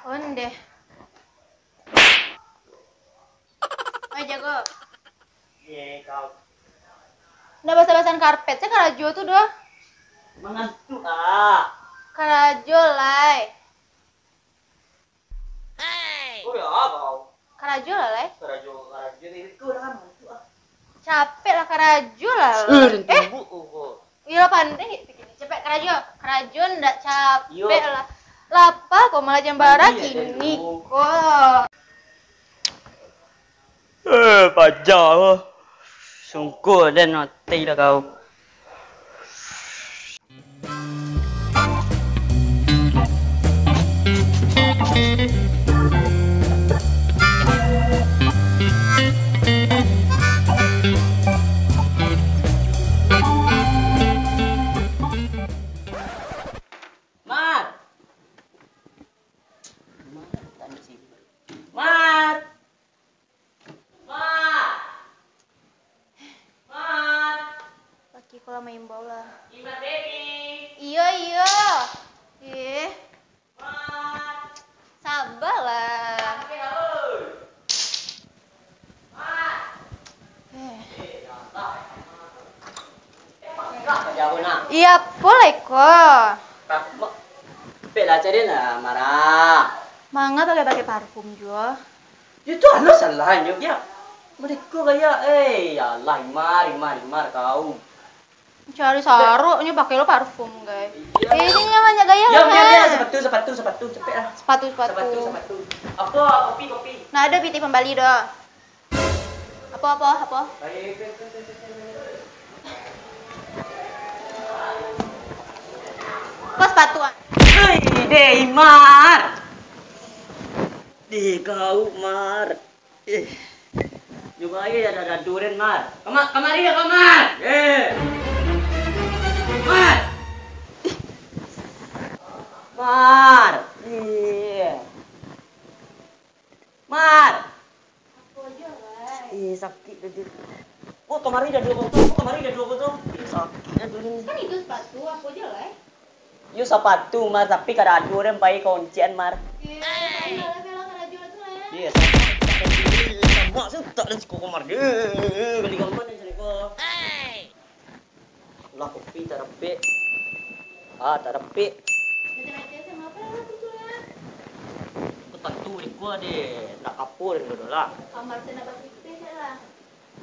Onde. Ayo jago. Iya kau. Udah basa-basan karpet, saya karajo tuh doh. Mengantuk ah. Karajo lai. Oh ya kau. Karajo lah lai. Karajo itu lah mengantuk ah. Capek lah karajo lah. Iya pandai begini. Cepet karajo. Karajo ndak capek lah. Lapa kok malah jambara gini kok. Pajak. Sungguh dan mati dah kau. Kalau main bola. Ima baby. Iya. Sabar lah. Iya, boleh kok. Bela cari na marah. Mangga pakai parfum juga. Itu anu salahnya ya. Mereka kayak ya Allah imar kau. Cari sarunya pakai lo parfum, guys. Ini namanya gaya Ya, sepatu, cepet lah. Sepatu. Apa, kopi. Nah, ada biti pembali dah. Apa? Kok sepatuan? Hei, Mar. Kau, Mar. Coba aja ada duren, Mar. Kamari ya, Mar. Mar. Mar. Sakit dah. Oh, kamari dah dua botol. Sakit dah ni. Kan itu sepatu, aku aja lah. Yo sepatu, Mar, tapi kada ada orang pai kuncian, Mar. Iya, sama sih tak ada siko kamar dia. Beli kamar ni sini ko. Lah kopi tak rapi. Tak rapi. Tentu di gua deh, nak kapur dulu lah. Kamar saya nak putih lah.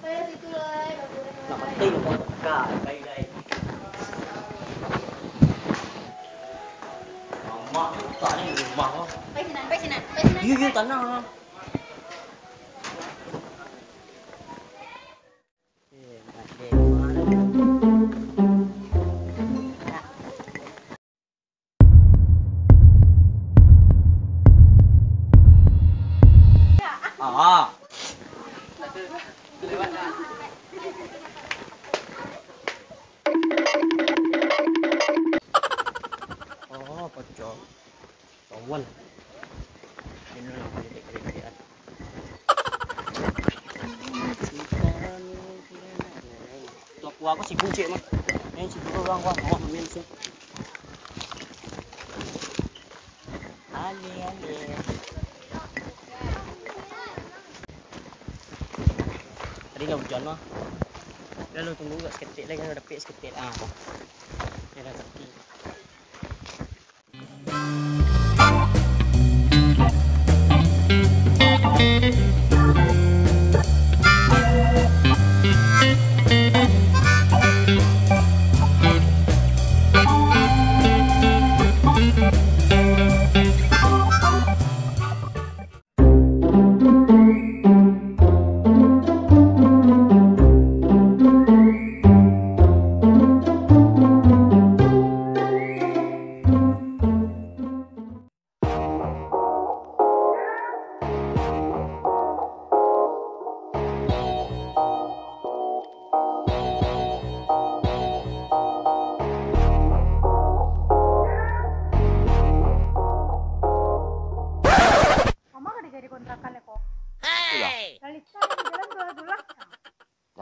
Saya situ lah, Nak penting kau dekat, baik. Mama tak ni rumah kau. Baik sinan. Iya tanah. Pocong. Kawan. Ini lah kritik-kritikan. Tua aku si kucing mah. Ini si orang gua mau ambil sih. Ali. Tadi nggak hujan mah. Lalu tunggu gak seketik lagi ada pik seketik. Ini dah tepi.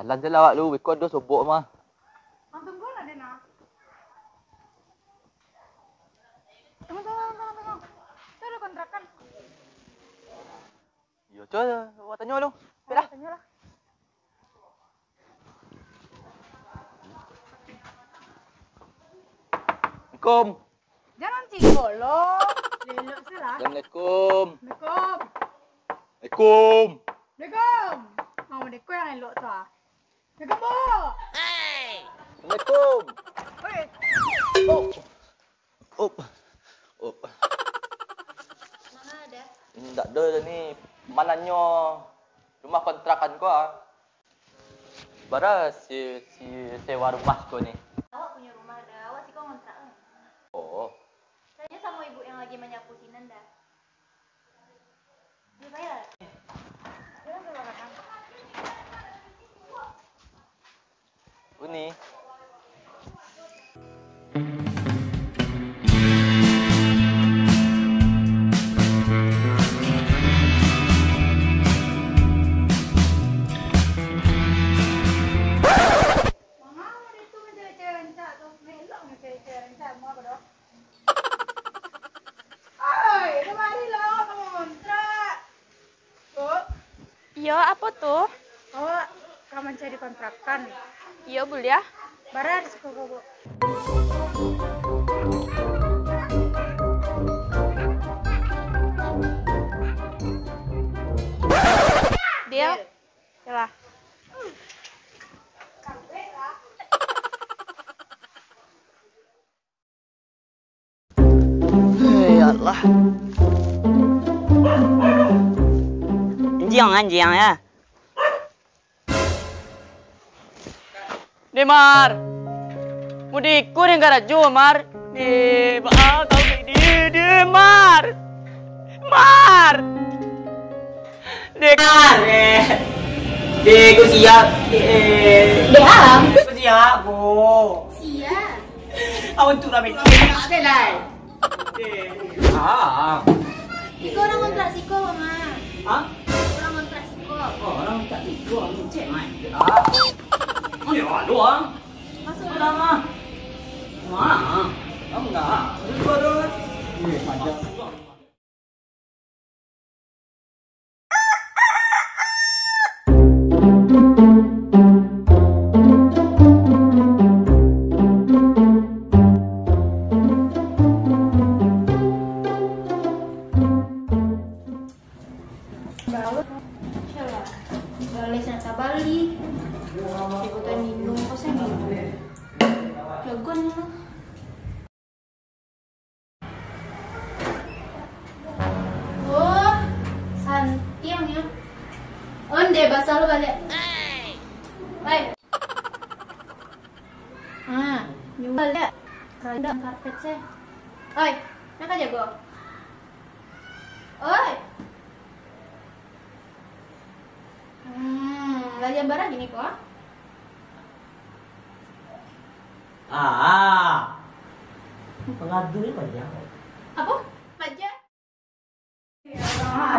Jalan je lah awak lu, ikut dia sobok mah. Tunggu lah Dena. Tunggu. Itu ada kontrakan. Coba awak tanya lu. Baiklah. Tanyalah. Assalamualaikum. Jangan cinggo lo. Lelok salah. Assalamualaikum. Assalamualaikum. Assalamualaikum. Assalamualaikum. Mau deko yang elok tu ah. Assalamualaikum, Bu. Assalamualaikum. Oi. Oh. Oh. Oh. Mana ada? Tak ada ni. Mananya rumah kontrakan kau ah. Bara si sewa rumah kau ni. Awak punya rumah dah. Awak sih kau ngontrak. Oh. Tanya sama ibu yang lagi menyapu sinan dah. Dia bayar. Jangan keluarkan. Ini. Iya, apa tuh? Oh, kamu mencari kontrakan. Iya, Bu ya. Barar suka Bu. Dia. Yalah. Ya Allah. Anjing ya. Demar. Mudiku ni garajo Mar. Di kau di Demar. Mar. Demar. Ku siap. Diam. Ku siap, Bu. Siap. Awan tu lah meeting. Selai. Ah. Iko orang kontrak siko, Mama. Hah? Orang kontrak siko. Oh, orang tak tidur, orang cek mai. Ah. Oh, ya, doang. Masuk Lama. Wah. Kamu enggak? Baru. Ini panjang. Baut. Salah. Balik sana Bali. Ikutan minum kok saya minum. Jagoan lah. Oh, santiang ya. Onde basah lu balik. Baik. Ah, nyumbal ya. Rada karpet saya. Oi, nak jago. Oi. Belajar barang gini kok. Pengadu ni panjang. Apa? Pajak?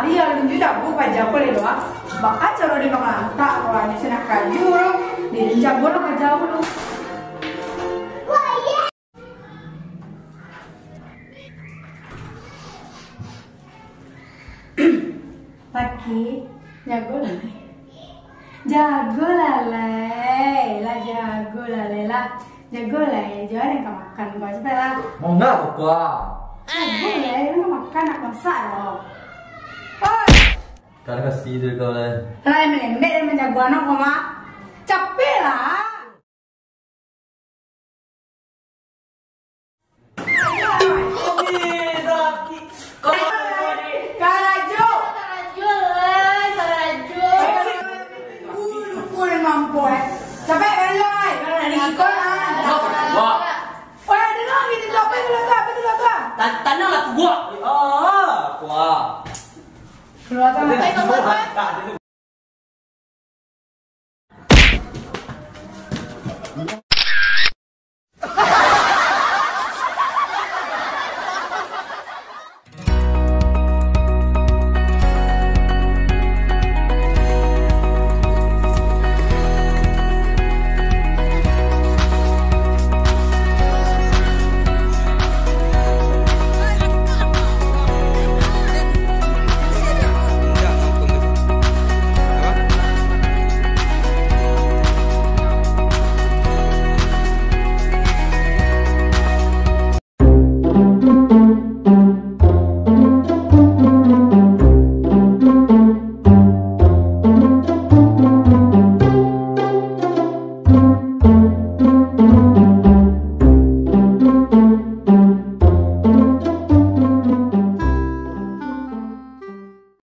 Dia lunjuk jago pajak boleh doa. Bakal cara dia mengantak orang di sana kayu lo. Dia jago lo pajak lo. Pagi jago lah. Jago lah lah jago lah. Jago lah jangan yang makan gua cepet lah. Mau enggak gua? Jago lah yang makan nak masak lo. Karena kasih itu kau lah. Lai melembek dan menjago anak kau mah. Capek lah. Karajo. Mampu capek kan lo ay kalau dari ikon Wah. oh ada dong gitu capek betul apa Tanah lah gua. Ah, gua. keluar tangan Tak ada.